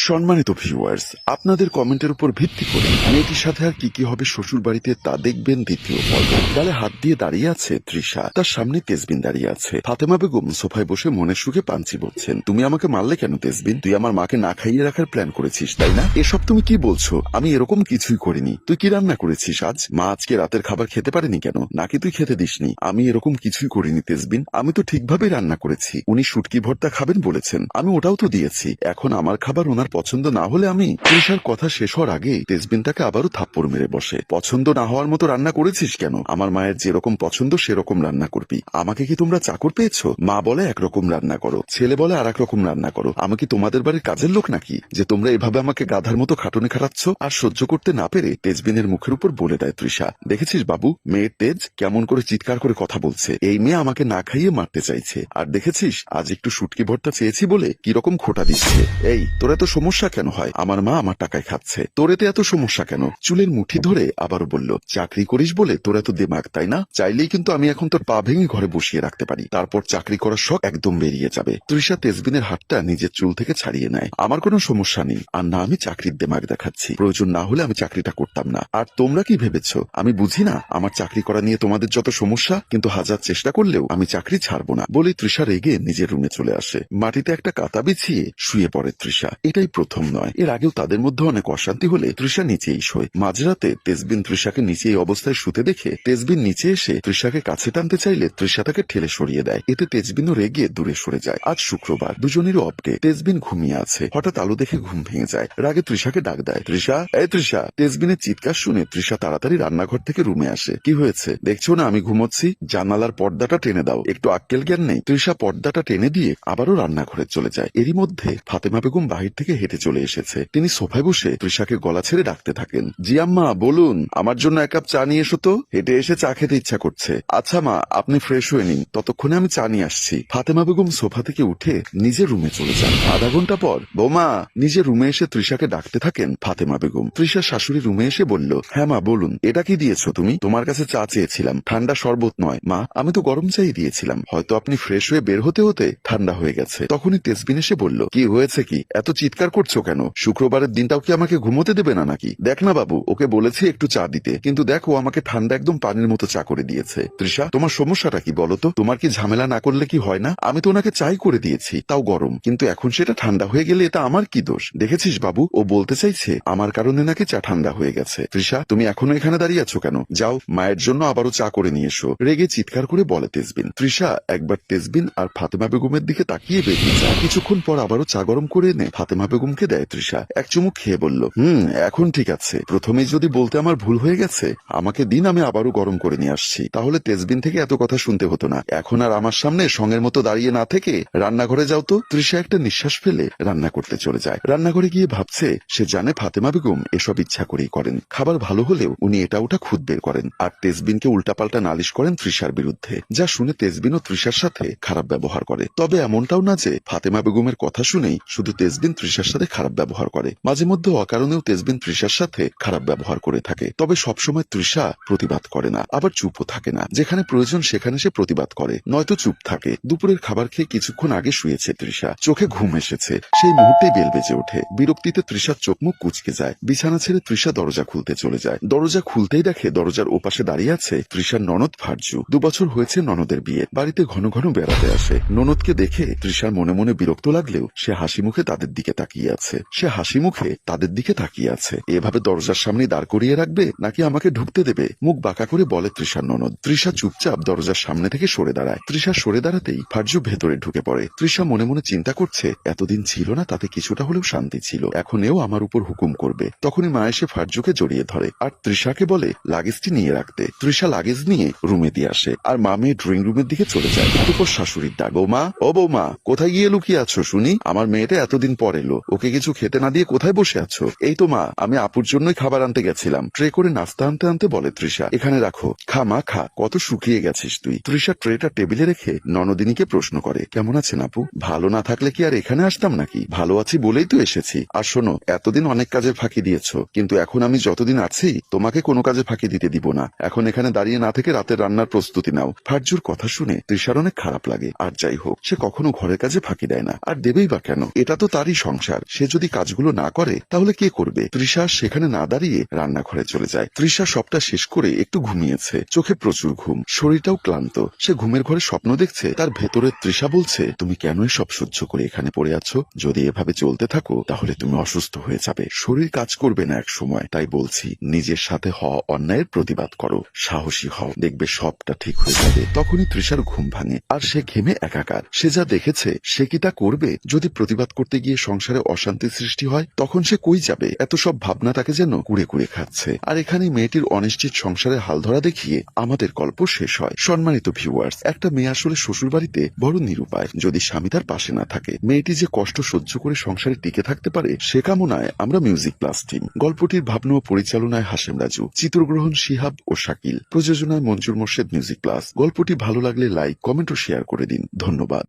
সম্মানিত ভিউয়ার্স, আপনাদের কমেন্টের উপর ভিত্তি করে মেয়েটির সাথে আর কি কি হবে শ্বশুর বাড়িতে তা দেখবেন দ্বিতীয় পর্ব। গালে হাত দিয়ে দাঁড়িয়ে আছে তৃষা, তার সামনে তেজবিন দাঁড়িয়ে আছে। ফাতেমা বেগম সোফায় বসে মনের সুখে পাঞ্চি বলছেন। তুমি আমাকে মারলে কেন তেজবিন? তুই আমার মাকে না খাইয়ে রাখার প্ল্যান করেছিস তাই না? এসব তুমি কি বলছো? আমি এরকম কিছুই করিনি। তুই কি রান্না করেছিস আজ? মা আজকে রাতের খাবার খেতে পারেনি কেন? নাকি তুই খেতে দিসনি? আমি এরকম কিছুই করিনি তেজবিন, আমি তো ঠিকভাবে রান্না করেছি। উনি শুটকি ভর্তা খাবেন বলেছেন, আমি ওটাও তো দিয়েছি। এখন আমার খাবার ওনার পছন্দ না হলে আমি। তৃষার কথা শেষ হওয়ার আগে তেজবিন তাকে আবারও থাপ্পড় মেরে বসে। পছন্দ না হওয়ার মতো রান্না করেছিস কেন? আমার মায়ের যেরকম পছন্দ সেরকম রান্না করবি। আমাকে কি তোমরা চাকর পেয়েছো? মা বলে একরকম রান্না করো, ছেলে বলে আর এক রকম রান্না করো। আমি কি তোমাদের বাড়ির কাজের লোক নাকি যে তোমরা এভাবে আমাকে গাধার মতো খাটুনি খাটাচ্ছ? আর সহ্য করতে না পেরে তেজবিনের মুখের উপর বলে দেয় তৃষা, দেখেছিস বাবু, মেয়ের তেজ কেমন করে চিৎকার করে কথা বলছে। এই মেয়ে আমাকে না খাইয়ে মারতে চাইছে। আর দেখেছিস আজ একটু শুটকি ভর্তা চেয়েছি বলে কিরকম খোটা দিচ্ছে। এই তোর এত সমস্যা কেন হয়? আমার মা আমার টাকায় খাচ্ছে, তোর এতে এত সমস্যা কেন? চুলের মুঠি ধরে আবারও বলল, চাকরি করিস বলে তোর এত দিমাগ তাই না? চাইলেই কিন্তু আমি এখন তোর পা ভেঙে ঘরে বসিয়ে রাখতে পারি, তারপর চাকরি করার শখ একদম বেরিয়ে যাবে। তৃষা তেজবিনের হাতটা নিজের চুল থেকে ছাড়িয়ে নেয়। আমার কোনো সমস্যা নেই, আর না আমি চাকরির দিমাগ দেখাচ্ছি। প্রয়োজন না হলে আমি চাকরিটা করতাম না। আর তোমরা কি ভেবেছো আমি বুঝি না আমার চাকরি করা নিয়ে তোমাদের যত সমস্যা? কিন্তু হাজার চেষ্টা করলেও আমি চাকরি ছাড়বো না বলে তৃষা রেগে নিজের রুমে চলে আসে। মাটিতে একটা কাঁথা বিছিয়ে শুয়ে পড়ে তৃষা। এটাই প্রথম নয়, এর আগেও তাদের মধ্যে অনেক অশান্তি হলে তৃষা নিচেই শোয়। মাঝরাতে তেজবিন তৃষাকে নিচে এই অবস্থায় শুতে দেখে তেজবিন নিচে এসে তৃষাকে কাছে টানতে চাইলে তৃষা তাকে ঠেলে সরিয়ে দেয়। এতে তেজবিনও রেগে দূরে সরে যায়। আজ শুক্রবার, দুজনেরই অফ ডে। তেজবিন ঘুমিয়ে আছে। হঠাৎ আলো দেখে ঘুম ভেঙে যায়। রাগে তৃষাকে ডাক দেয়, তৃষা, এই তৃষা। তেজবিনের চিৎকার শুনে তৃষা তাড়াতাড়ি রান্নাঘর থেকে রুমে আসে। কি হয়েছে দেখছো না আমি ঘুমোচ্ছি? জানালার পর্দাটা টেনে দাও, একটু আক্কেল জ্ঞান নেই? তৃষা পর্দাটা টেনে দিয়ে আবারও রান্নাঘরে চলে যায়। এরই মধ্যে ফাতেমা বেগম বাহির থেকে হেঁটে চলে এসেছে। তিনি সোফায় বসে তৃষাকে গলা ছেড়ে ডাকতে থাকেন, জি আম্মা বলুন, আমার জন্য এক কাপ চা নিয়ে এসো তো। হেঁটে এসে চা খেতে ইচ্ছা করছে। আচ্ছা মা, আপনি ফ্রেশ হয়ে নিন, ততক্ষণে আমি চা নিয়ে আসছি। ফাতেমা বেগম সোফা থেকে উঠে নিজের রুমে চলে যান। আধা ঘন্টা পর বৌমা নিজের রুমে এসে তৃষাকে ডাকতে থাকেন ফাতেমা বেগম। তৃষার শাশুড়ি রুমে এসে বলল, হ্যাঁ মা বলুন, এটা কি দিয়েছো তুমি? তোমার কাছে চা চেয়েছিলাম, ঠান্ডা শরবত নয়। মা আমি তো গরম চাই দিয়েছিলাম, হয়তো আপনি ফ্রেশ হয়ে বের হতে হতে ঠান্ডা হয়ে গেছে। তখনই তেজবিন এসে বলল, কি হয়েছে কি, এত চিৎকার করছো কেন? শুক্রবারের দিনটাও কি আমাকে ঘুমোতে দেবে না নাকি? দেখ না বাবু, ওকে বলেছি একটু চা দিতে, কিন্তু দেখো আমাকে ঠান্ডা একদম পানির মতো চা করে দিয়েছে। তৃষা তোমার সমস্যাটা কি বলো তো? তোমার কি ঝামেলা না করলে কি হয় না? আমি তো ওনাকে চাই করে দিয়েছি, তাও গরম, কিন্তু এখন সেটা ঠান্ডা হয়ে গেলে এটা আমার কি দোষ? দেখেছিস বাবু, ও বলতে চাইছে আমার কারণে নাকি চা ঠান্ডা হয়ে গেছে। তৃষা তুমি এখনো এখানে দাঁড়িয়ে আছো কেন? যাও মায়ের জন্য আবারও চা করে নিয়ে এসো, রেগে চিৎকার করে বলে তেজবিন। তৃষা একবার তেজবিন আর ফাতেমা বেগমের দিকে তাকিয়ে বেরিয়ে যায়। কিছুক্ষণ পর আবারও চা গরম করে এনে ফাতেমা বেগমকে দেয় তৃষা। এক চুমুক খেয়ে বলল, এখন ঠিক আছে। প্রথমেই যদি বলতে আমার ভুল হয়ে গেছে, আমাকে দিন, আমি আবারও গরম করে নিয়ে আসছি, তাহলে তেজবিন থেকে এত কথা শুনতে হতো না। এখন আর আমার সামনে সঙ্গের মতো দাঁড়িয়ে না থেকে রান্নাঘরে যাও তো। তৃষা একটা নিঃশ্বাস ফেলে রান্না করতে চলে যায়। রান্নাঘরে গিয়ে ভাবছে, সে জানে ফাতেমা বেগম এসব ইচ্ছা করেই করেন। খাবার ভালো হলেও উনি এটা ওটা খুঁত বের করেন, আর তেজবিনকে উল্টাপাল্টা নালিশ করেন তৃষার বিরুদ্ধে, যা শুনে তেজবিন ও তৃষার সাথে খারাপ ব্যবহার করে। তবে এমনটাও না যে ফাতেমা বেগমের কথা শুনেই শুধু তেজবিন তৃষার সাথে খারাপ ব্যবহার করে। মাঝে মধ্যে অকারণেও তেজবিন তৃষার সাথে খারাপ ব্যবহার করে থাকে। তবে সবসময় তৃষা প্রতিবাদ করে না, আবার চুপও থাকে না। যেখানে প্রয়োজন সেখানে সে প্রতিবাদ করে, নয়তো চুপ থাকে। দুপুরের খাবার খেয়ে কিছুক্ষণ আগে শুয়েছে তৃষা, চোখে ঘুম এসেছে। সেই মুহূর্তেই বেল বেজে ওঠে। বিরক্তিতে তৃষার চোখ মুখ কুঁচকে যায়। বিছানা ছেড়ে তৃষা দরজা খুলতে চলে যায়। দরজা খুলতেই দেখে দরজার ওপাশে দাঁড়িয়ে আছে তৃষার ননদ ফারজু। 2 বছর হয়েছে ননদের বিয়ে, বাড়িতে ঘন ঘন বেড়াতে আসে। ননদকে দেখে তৃষার মনে মনে বিরক্ত লাগলেও সে হাসি মুখে তাদের দিকে তাকিয়ে আছে। এভাবে দরজার সামনে দাঁড় করিয়ে রাখবে নাকি আমাকে ঢুকতে দেবে? মুখ বাঁকা করে বলে তৃষার ননদ। তৃষা চুপচাপ দরজার সামনে থেকে সরে দাঁড়ায়। তৃষা সরে দাঁড়াতেই ফারজু ভেতরে ঢুকে পড়ে। তৃষা মনে মনে চিন্তা করছে, এতদিন ছিল না, তাতে কিছুটা হলেও শান্তি ছিল, এখন এও আমার উপর হুকুম করবে। তখনই মা এসে ফারজুকে জড়িয়ে ধরে আর তৃষাকে বলে লাগেজটি নিয়ে রাখতে। তৃষা লাগেজ নিয়ে রুমে দিয়ে আসে, আর মা মেয়ে ড্রয়িং রুমের দিকে চলে যায়। তারপর শাশুড়ির ডাক, বৌমা, ও বৌমা, কোথায় গিয়ে লুকিয়ে আছো শুনি? আমার মেয়েটা এতদিন পর এলো, ওকে কিছু খেতে না দিয়ে কোথায় বসে আছো? এই তো মা, আমি আপুর জন্যই খাবার আনতে গেছিলাম। ট্রে করে নাস্তা আনতে আনতে বলে তৃষা, এখানে রাখো, খা মা খা, কত শুকিয়ে গেছিস তুই। তৃষা ট্রেটা টেবিলে রেখে ননদিনীকে প্রশ্ন করে, কেমন আছেন আপু? ভালো না থাকলে কি আর এখানে আসতাম নাকি? ভালো আছি বলেই তো এসেছি। আর শোনো, এতদিন অনেক কাজে ফাঁকি দিয়েছো, কিন্তু এখন আমি যতদিন আছি তোমাকে কোনো কাজে ফাঁকি দিতে দিব না। এখন এখানে দাঁড়িয়ে না থেকে রাতের রান্নার প্রস্তুতি নাও। ফারজুর কথা শুনে তৃষার অনেক খারাপ লাগে। আর যাই হোক, সে কখনো ঘরের কাজে ফাঁকি দেয় না, আর দেবেই বা কেন? এটা তো তারই সংসার। তৃষার। সে যদি কাজগুলো না করে তাহলে কে করবে? তৃষা সেখানে না দাঁড়িয়ে রান্নাঘরে চলে যায়। তৃষা সবটা শেষ করে একটু ঘুমিয়েছে, চোখে প্রচুর ঘুম, শরীরটাও ক্লান্ত। সে ঘুমের ঘরে স্বপ্ন দেখছে, তার ভেতরে তৃষা বলছে, তুমি কেন সব সহ্য করে এখানে পড়ে আছো? যদি এভাবে চলতে থাকো তাহলে তুমি অসুস্থ হয়ে যাবে, শরীর কাজ করবে না এক সময়। তাই বলছি, নিজের সাথে হওয়া অন্যায়ের প্রতিবাদ করো, সাহসী হও, দেখবে সবটা ঠিক হয়ে যাবে। তখনই তৃষার ঘুম ভাঙে, আর সে ঘেমে একাকার। সে যা দেখেছে সে কি তা করবে? যদি প্রতিবাদ করতে গিয়ে সংসারে অশান্তি সৃষ্টি হয় তখন সে কই যাবে? এত সব ভাবনা তাকে যেন কুড়ে কুড়ে খাচ্ছে। আর এখানে মেয়েটির অনিশ্চিত সংসারে হাল ধরা দেখিয়ে আমাদের গল্প শেষ হয়। সম্মানিত ভিউয়ার্স, একটা মেয়ে আসলে শ্বশুর বাড়িতে বড় নিরুপায় যদি স্বামী তার পাশে না থাকে। মেয়েটি যে কষ্ট সহ্য করে সংসারে টিকে থাকতে পারে সে কামনায় আমরা মিউজিক প্লাস টিম। গল্পটির ভাবনা ও পরিচালনায় হাশেম রাজু, চিত্রগ্রহণ শিহাব ও শাকিল, প্রযোজনায় মঞ্জুর মোর্শেদ মিউজিক প্লাস। গল্পটি ভালো লাগলে লাইক, কমেন্ট ও শেয়ার করে দিন। ধন্যবাদ।